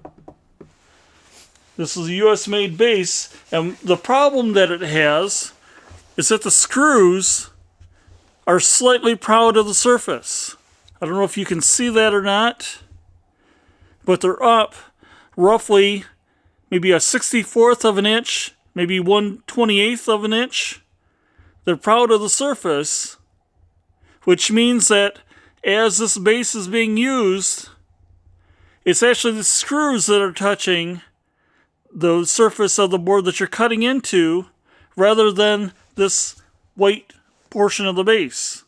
This is a US made base, and the problem that it has is that the screws are slightly proud of the surface. I don't know if you can see that or not, but they're up roughly maybe a 64th of an inch, maybe 1/28th of an inch. They're proud of the surface, which means that as this base is being used, it's actually the screws that are touching the surface of the board that you're cutting into, rather than this white portion of the base.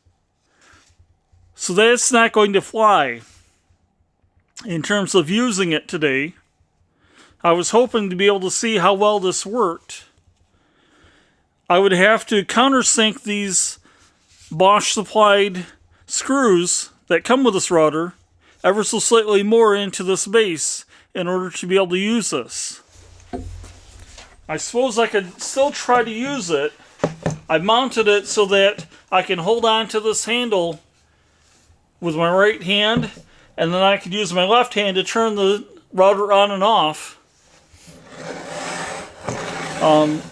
So that's not going to fly. In terms of using it today, I was hoping to be able to see how well this worked. I would have to countersink these Bosch supplied screws that come with this router ever so slightly more into this base in order to be able to use this. I suppose I could still try to use it. I mounted it so that I can hold on to this handle with my right hand, and then I could use my left hand to turn the router on and off.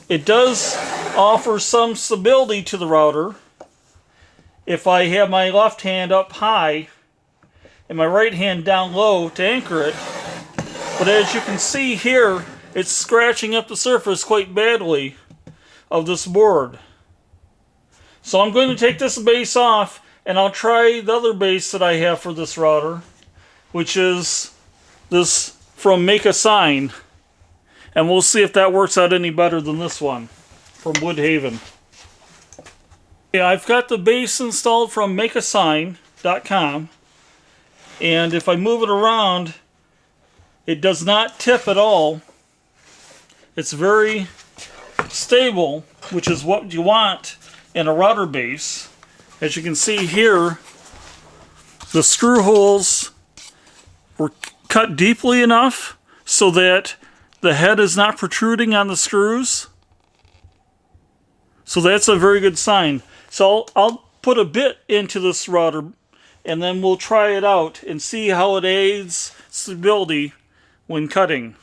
It does offer some stability to the router if I have my left hand up high and my right hand down low to anchor it. But as you can see here, it's scratching up the surface quite badly of this board. So I'm going to take this base off, and I'll try the other base that I have for this router, which is this from Make a Sign. And we'll see if that works out any better than this one from Woodhaven. Yeah, I've got the base installed from makeasign.com, and if I move it around, it does not tip at all. It's very stable, which is what you want in a router base. As you can see here, the screw holes were cut deeply enough so that the head is not protruding on the screws. So that's a very good sign. So I'll put a bit into this router, and then we'll try it out and see how it aids stability when cutting.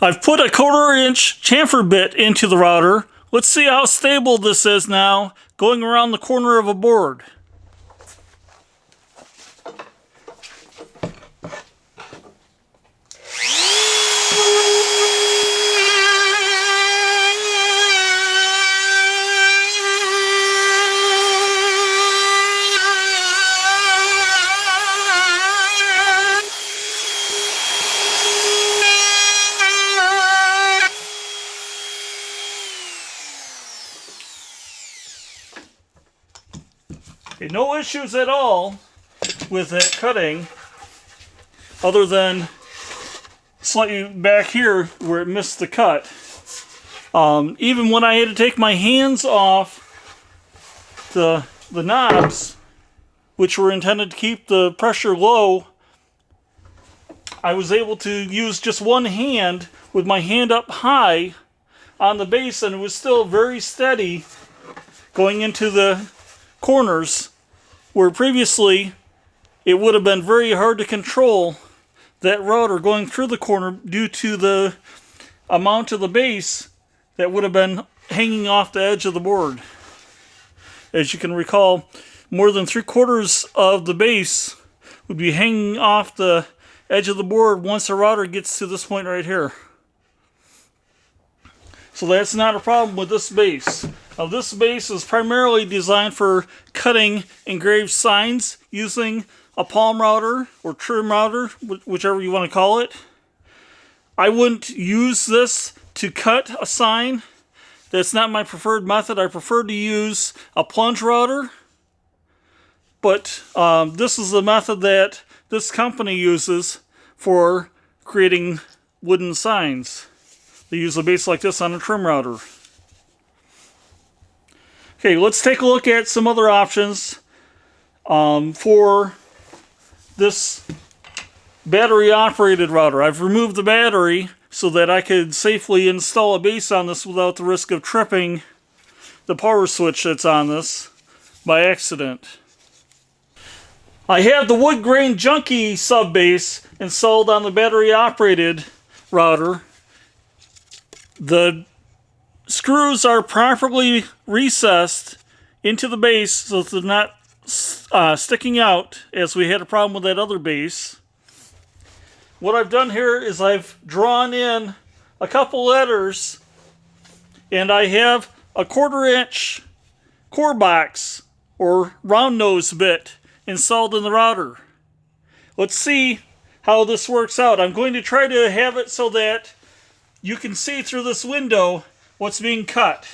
I've put a 1/4 inch chamfer bit into the router. Let's see how stable this is now going around the corner of a board. No issues at all with it cutting, other than slightly back here where it missed the cut. Even when I had to take my hands off the knobs, which were intended to keep the pressure low, I was able to use just one hand with my hand up high on the base, and it was still very steady going into the corners, where previously it would have been very hard to control that router going through the corner due to the amount of the base that would have been hanging off the edge of the board. As you can recall, more than 3/4 of the base would be hanging off the edge of the board once the router gets to this point right here. So that's not a problem with this base. Now, this base is primarily designed for cutting engraved signs using a palm router or trim router, whichever you want to call it. I wouldn't use this to cut a sign. That's not my preferred method. I prefer to use a plunge router. But this is the method that this company uses for creating wooden signs. They use a base like this on a trim router. Okay, let's take a look at some other options for this battery-operated router. I've removed the battery so that I could safely install a base on this without the risk of tripping the power switch that's on this by accident. I have the wood grain junkie sub base installed on the battery-operated router. The screws are properly recessed into the base so that they're not sticking out, as we had a problem with that other base. What I've done here is I've drawn in a couple letters, and I have a 1/4 inch core box or round nose bit installed in the router. Let's see how this works out. I'm going to try to have it so that you can see through this window what's being cut.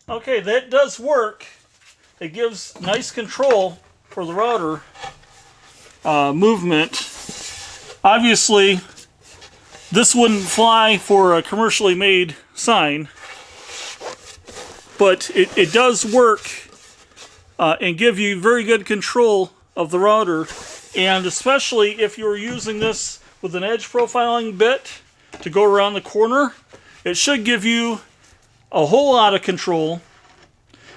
Okay, that does work. It gives nice control for the router movement. Obviously, this wouldn't fly for a commercially made sign, but it does work and give you very good control of the router, and especially if you're using this with an edge profiling bit to go around the corner, it should give you a whole lot of control,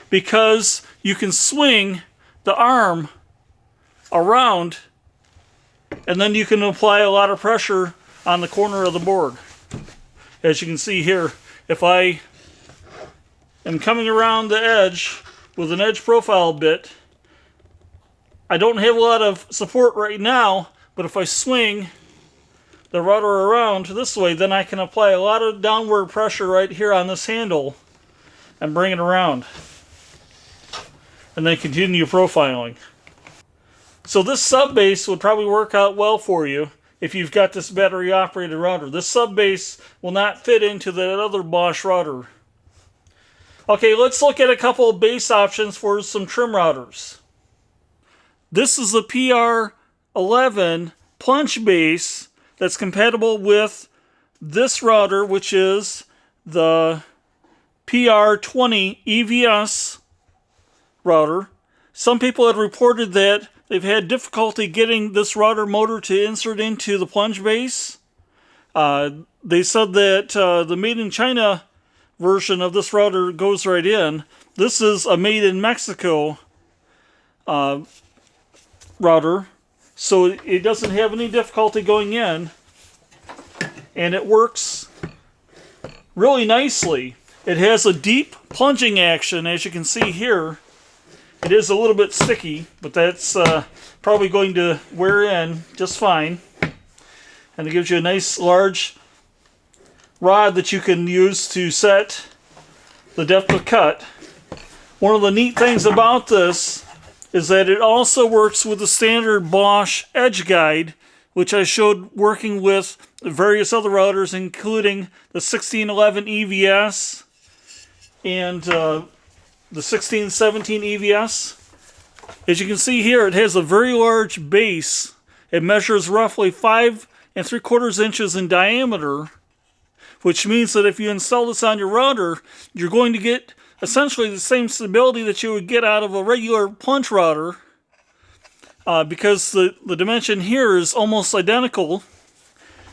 because you can swing the arm around and then you can apply a lot of pressure on the corner of the board. As you can see here, if I am coming around the edge with an edge profile bit, I don't have a lot of support right now, but if I swing the router around this way, then I can apply a lot of downward pressure right here on this handle and bring it around, and then continue profiling. So this sub base would probably work out well for you if you've got this battery operated router. This sub base will not fit into that other Bosch router. Okay, let's look at a couple of base options for some trim routers. This is the PR11 Plunge base that's compatible with this router, which is the PR20 EVS router. Some people have reported that they've had difficulty getting this router motor to insert into the Plunge base. They said that the Made in China version of this router goes right in. This is a made in Mexico router, so it doesn't have any difficulty going in, and it works really nicely. It has a deep plunging action, as you can see here. It is a little bit sticky, but that's probably going to wear in just fine. And it gives you a nice large rod that you can use to set the depth of cut. One of the neat things about this is that it also works with the standard Bosch edge guide, which I showed working with various other routers, including the 1611 EVS and the 1617 EVS. As you can see here, it has a very large base. It measures roughly 5 3/4 inches in diameter, which means that if you install this on your router, you're going to get essentially the same stability that you would get out of a regular plunge router, because the dimension here is almost identical,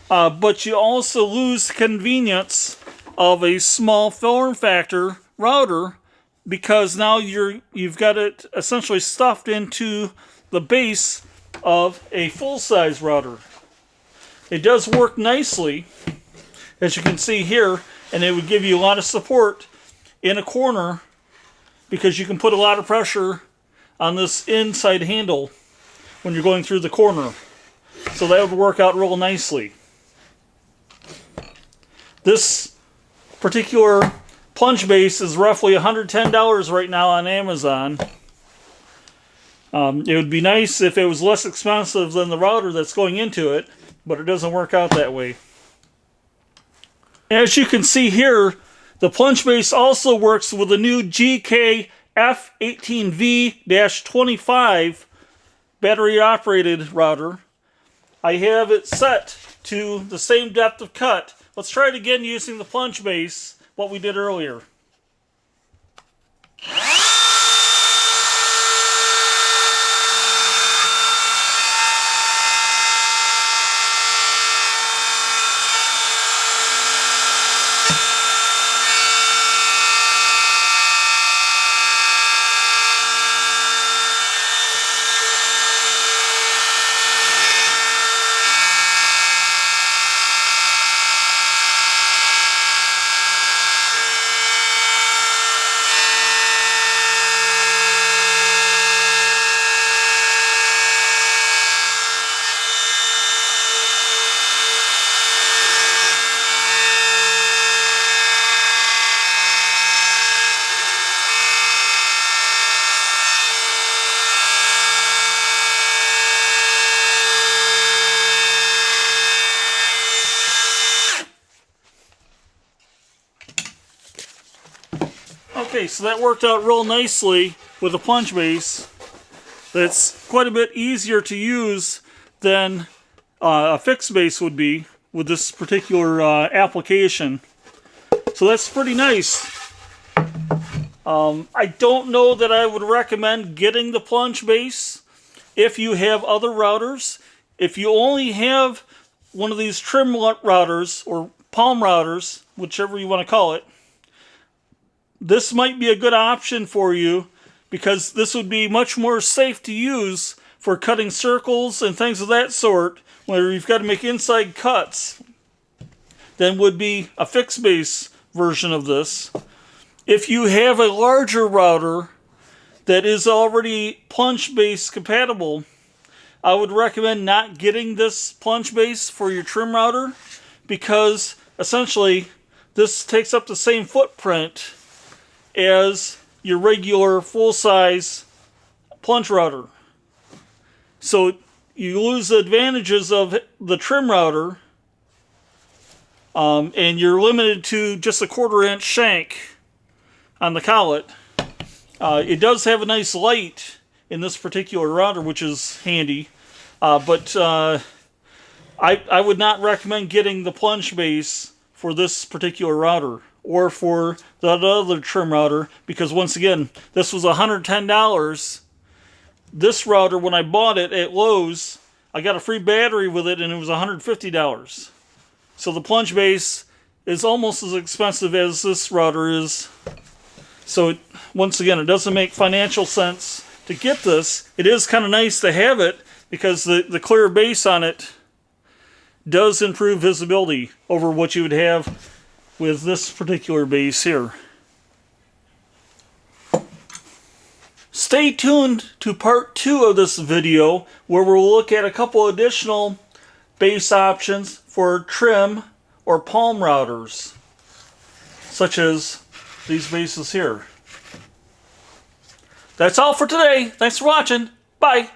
but you also lose the convenience of a small form factor router, because now you've got it essentially stuffed into the base of a full-size router. It does work nicely, as you can see here, and it would give you a lot of support in a corner, because you can put a lot of pressure on this inside handle when you're going through the corner. So that would work out real nicely. This particular plunge base is roughly $110 right now on Amazon. It would be nice if it was less expensive than the router that's going into it, but it doesn't work out that way. As you can see here, the plunge base also works with the new GK-F18V-25 battery operated router. I have it set to the same depth of cut. Let's try it again using the plunge base, what we did earlier. Okay, so that worked out real nicely with a plunge base. That's quite a bit easier to use than a fixed base would be with this particular application. So that's pretty nice. I don't know that I would recommend getting the plunge base if you have other routers. If you only have one of these trim routers or palm routers, whichever you want to call it, this might be a good option for you, because this would be much more safe to use for cutting circles and things of that sort, where you've got to make inside cuts, than would be a fixed base version of this. If you have a larger router that is already plunge base compatible, I would recommend not getting this plunge base for your trim router, because essentially this takes up the same footprint as your regular full-size plunge router. So you lose the advantages of the trim router, and you're limited to just a 1/4 inch shank on the collet. It does have a nice light in this particular router, which is handy, but I would not recommend getting the plunge base for this particular router, or for that other trim router, because once again, this was $110. This router, when I bought it at Lowe's, I got a free battery with it, and it was $150. So the plunge base is almost as expensive as this router is. So once again, it doesn't make financial sense to get this. It is kind of nice to have it because the clear base on it does improve visibility over what you would have with this particular base here. Stay tuned to part 2 of this video where we'll look at a couple additional base options for trim or palm routers, such as these bases here. That's all for today. Thanks for watching. Bye.